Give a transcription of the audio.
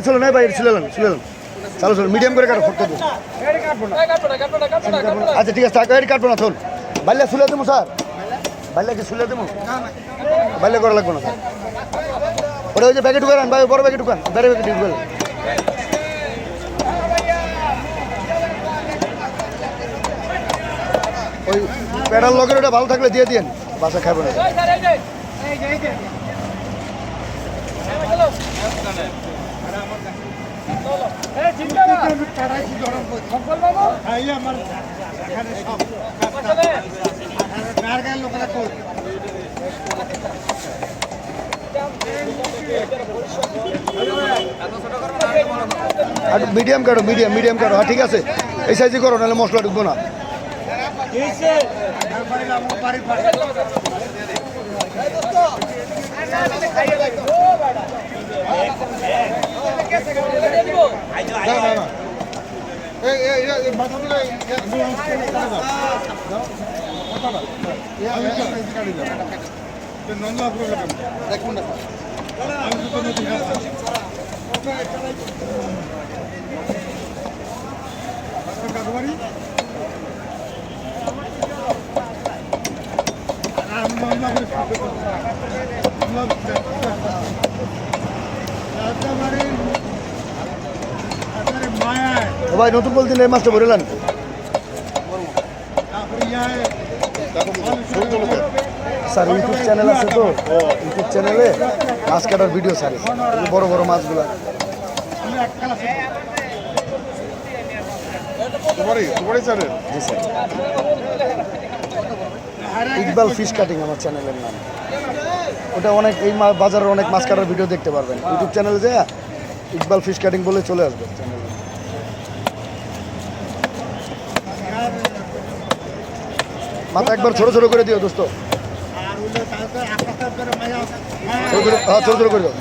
চলো না ভাই চলেন চলো চলো মিডিয়াম করে কাটো ফটো আচ্ছা ঠিক আছে কাটবো না চল বাল্যা শুলে দেবো স্যার বাল্যা কি শুলে দেবো বাল্যা করা লাগবো না স্যার ওটা ওই যে প্যাকেট ঢুকান ভাই বড় প্যাকেট ঢুকান বেড়ে প্যাকেট ঢুকান ওই প্যাডাল লগের ওটা ভালো থাকলে দিয়ে দিন বাসা খাবো না মিডিয়াম কাটো মিডিয়াম কাটো হ্যাঁ ঠিক আছে এই সাইজে করো নাহলে মশলা ঢুকবো না ভাই নতুন বলতে এই মাছটা ভরেলেন স্যার ইউটিউব চ্যানেল আছে তো ইউটিউব চ্যানেলে মাছ কাটার ভিডিও স্যার বড় বড় মাছগুলো জি স্যার ইকবাল ফিশ কাটিং আমার চ্যানেলের নাম ওটা অনেক এই বাজারের অনেক মাছ কাটার ভিডিও দেখতে পারবেন ইউটিউব চ্যানেলে যায় ইকবাল ফিশ কাটিং বলে চলে আসবে চ্যানেলে মাথা একবার ছোট ছোট করে দিও দোস্ত ছোট ছোট করে দিও